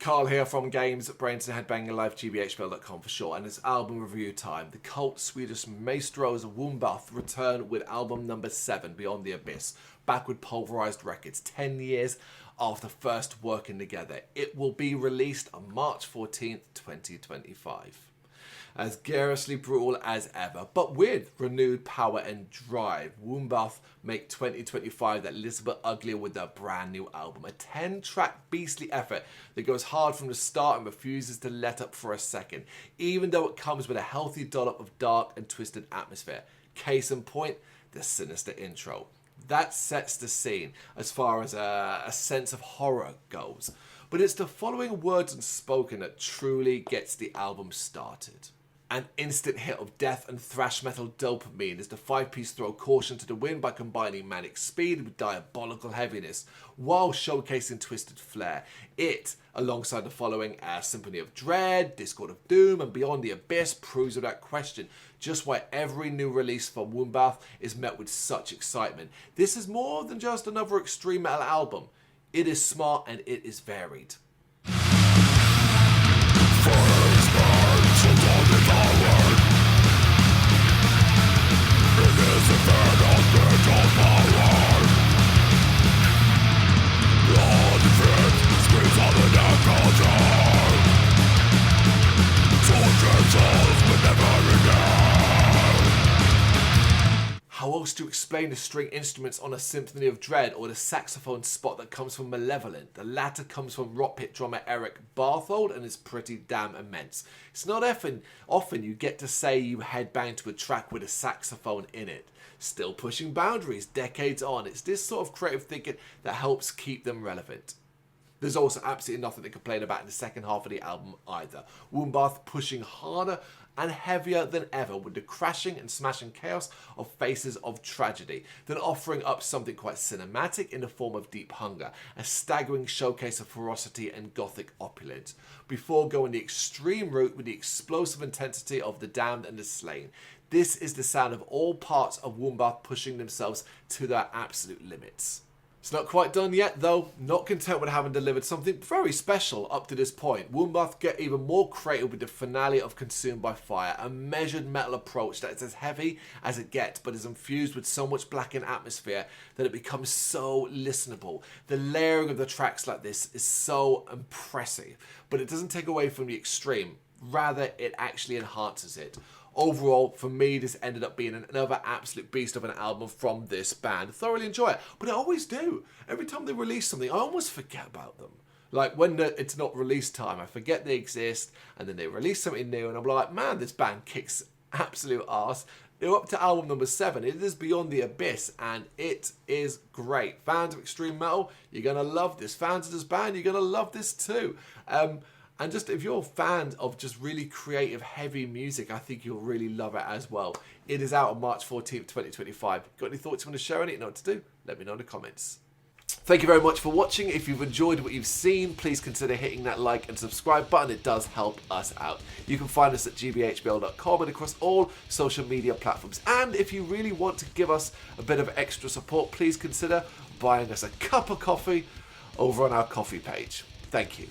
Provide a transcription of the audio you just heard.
Carl here from Brrraaains A Head-Banging Life, gbhblofficial, for short, and it's album review time. The cult Swedish maestros Wombbath return with album number 7, Beyond the Abyss, back with Pulverised Records, 10 years after first working together. It will be released on March 14th, 2025. As garrulously brutal as ever, but with renewed power and drive, Wombbath make 2025 that little bit uglier with their brand new album. A 10-track beastly effort that goes hard from the start and refuses to let up for a second, even though it comes with a healthy dollop of dark and twisted atmosphere. Case in point, the sinister intro. That sets the scene as far as a sense of horror goes. But it's the following words unspoken that truly gets the album started. An instant hit of death and thrash metal dopamine as the 5-piece throw caution to the wind by combining manic speed with diabolical heaviness while showcasing twisted flair. It, alongside the following Symphony of Dread, Discord of Doom and Beyond the Abyss, proves without question just why every new release from Wombbath is met with such excitement. This is more than just another extreme metal album. It is smart and it is varied. How else to explain the string instruments on a Symphony of Dread or the saxophone spot that comes from Malevolent? The latter comes from rock pit drummer Eric Barthold and is pretty damn immense. It's not often you get to say you headbang to a track with a saxophone in it. Still pushing boundaries decades on. It's this sort of creative thinking that helps keep them relevant. There's also absolutely nothing to complain about in the second half of the album either. Wombbath pushing harder and heavier than ever with the crashing and smashing chaos of Faces of Tragedy, then offering up something quite cinematic in the form of Deep Hunger, a staggering showcase of ferocity and gothic opulence, before going the extreme route with the explosive intensity of The Damned and The Slain. This is the sound of all parts of Wombbath pushing themselves to their absolute limits. It's not quite done yet though. Not content with having delivered something very special up to this point, Wombbath get even more creative with the finale of Consumed by Fire, a measured metal approach that is as heavy as it gets but is infused with so much blackened atmosphere that it becomes so listenable. The layering of the tracks like this is so impressive, but it doesn't take away from the extreme, rather it actually enhances it. Overall, for me, this ended up being another absolute beast of an album from this band. Thoroughly enjoy it, but I always do. Every time they release something, I almost forget about them. Like when it's not release time, I forget they exist, and then they release something new, and I'm like, man, this band kicks absolute arse. They're up to album number 7. It is Beyond the Abyss, and it is great. Fans of extreme metal, you're going to love this. Fans of this band, you're going to love this too. And just if you're a fan of just really creative, heavy music, I think you'll really love it as well. It is out on March 14th, 2025. Got any thoughts you want to share on it? You know what to do? Let me know in the comments. Thank you very much for watching. If you've enjoyed what you've seen, please consider hitting that like and subscribe button. It does help us out. You can find us at gbhbl.com and across all social media platforms. And if you really want to give us a bit of extra support, please consider buying us a cup of coffee over on our coffee page. Thank you.